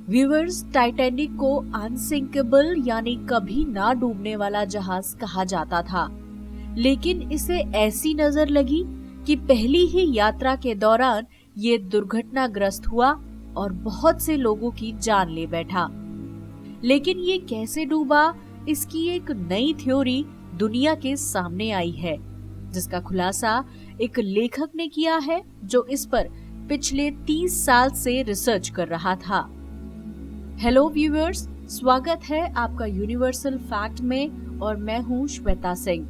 Viewers, Titanic को unsinkable यानी कभी ना डूबने वाला जहाज कहा जाता था, लेकिन इसे ऐसी नजर लगी कि पहली ही यात्रा के दौरान ये दुर्घटनाग्रस्त हुआ और बहुत से लोगों की जान ले बैठा। लेकिन ये कैसे डूबा, इसकी एक नई थ्योरी दुनिया के सामने आई है, जिसका खुलासा एक लेखक ने किया है जो इस पर पिछले 30 साल से रिसर्च कर रहा था। हेलो व्यूअर्स, स्वागत है आपका यूनिवर्सल फैक्ट में और मैं हूं श्वेता सिंह।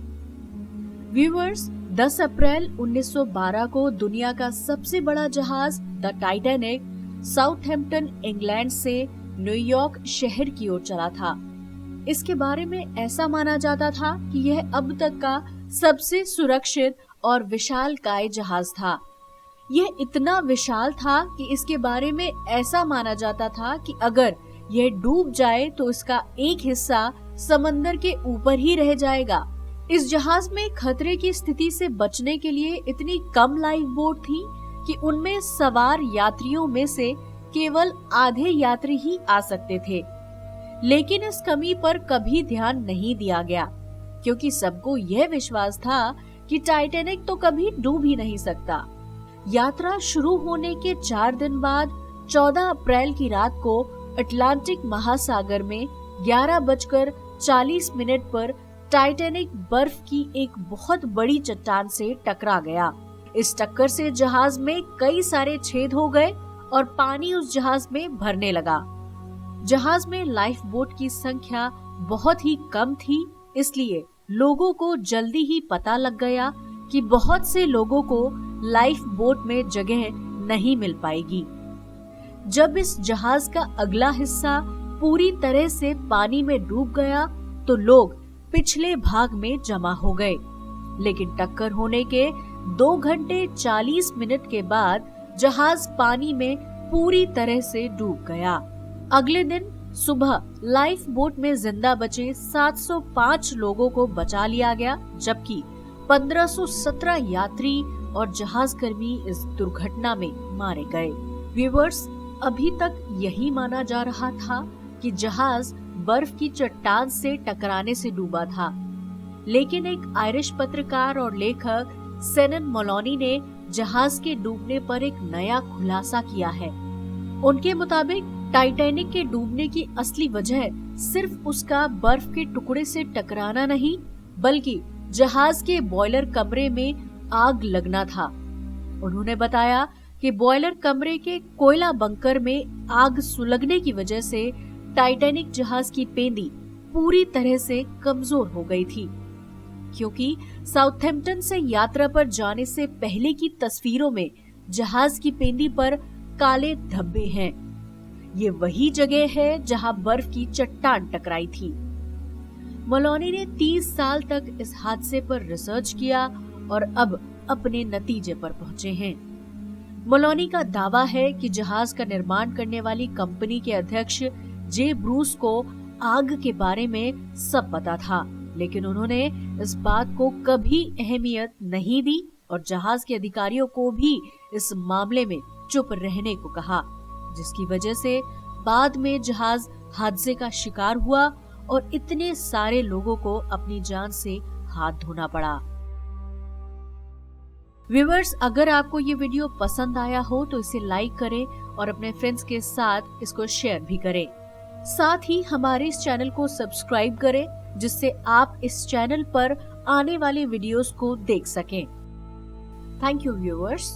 व्यूअर्स, 10 अप्रैल 1912 को दुनिया का सबसे बड़ा जहाज द टाइटैनिक साउथहैम्पटन, इंग्लैंड से न्यूयॉर्क शहर की ओर चला था। इसके बारे में ऐसा माना जाता था कि यह अब तक का सबसे सुरक्षित और विशालकाय जहाज था। यह इतना विशाल था कि इसके बारे में ऐसा माना जाता था कि अगर यह डूब जाए तो इसका एक हिस्सा समंदर के ऊपर ही रह जाएगा। इस जहाज में खतरे की स्थिति से बचने के लिए इतनी कम लाइफ बोट थी कि उनमें सवार यात्रियों में से केवल आधे यात्री ही आ सकते थे। लेकिन इस कमी पर कभी ध्यान नहीं दिया गया, क्योंकि सबको यह विश्वास था कि टाइटैनिक तो कभी डूब ही नहीं सकता। यात्रा शुरू होने के 4 दिन बाद 14 अप्रैल की रात को अटलांटिक महासागर में 11:40 पर टाइटैनिक बर्फ की एक बहुत बड़ी चट्टान से टकरा गया। इस टक्कर से जहाज में कई सारे छेद हो गए और पानी उस जहाज में भरने लगा। जहाज में लाइफ बोट की संख्या बहुत ही कम थी, इसलिए लोगों को जल्दी ही पता लग गया कि बहुत से लोगों को लाइफ बोट में जगह नहीं मिल पाएगी। जब इस जहाज का अगला हिस्सा पूरी तरह से पानी में डूब गया तो लोग पिछले भाग में जमा हो गए। लेकिन टक्कर होने के 2 घंटे 40 मिनट के बाद जहाज पानी में पूरी तरह से डूब गया। अगले दिन सुबह लाइफ बोट में जिंदा बचे 705 लोगों को बचा लिया गया, जबकि 1517 यात्री और जहाज कर्मी इस दुर्घटना में मारे गए। व्यूअर्स, अभी तक यही माना जा रहा था कि जहाज बर्फ की चट्टान से टकराने से डूबा था, लेकिन एक आयरिश पत्रकार और लेखक सेनन मोलोनी ने जहाज के डूबने पर एक नया खुलासा किया है। उनके मुताबिक टाइटैनिक के डूबने की असली वजह सिर्फ उसका बर्फ के टुकड़े से टकराना नहीं, बल्कि जहाज के बॉयलर कमरे में आग लगना था। उन्होंने बताया कि बॉयलर कमरे के कोयला बंकर में आग सुलगने की वजह से टाइटैनिक जहाज की पेंदी पूरी तरह से कमजोर हो गई थी, क्योंकि साउथहैम्पटन से यात्रा पर जाने से पहले की तस्वीरों में जहाज की पेंदी पर काले धब्बे हैं। ये वही जगह है जहां बर्फ की चट्टान टकराई थी। मोलोनी ने 30 साल तक इस हादसे पर रिसर्च किया और अब अपने नतीजे पर पहुंचे हैं। मोलोनी का दावा है कि जहाज का निर्माण करने वाली कंपनी के अध्यक्ष जे ब्रूस को आग के बारे में सब पता था, लेकिन उन्होंने इस बात को कभी अहमियत नहीं दी और जहाज के अधिकारियों को भी इस मामले में चुप रहने को कहा, जिसकी वजह से बाद में जहाज हादसे का शिकार हुआ और इतने सारे लोगों को अपनी जान से हाथ धोना पड़ा। व्यूअर्स, अगर आपको ये वीडियो पसंद आया हो तो इसे लाइक करें और अपने फ्रेंड्स के साथ इसको शेयर भी करें। साथ ही हमारे इस चैनल को सब्सक्राइब करें, जिससे आप इस चैनल पर आने वाले वीडियोस को देख सकें। Thank you viewers.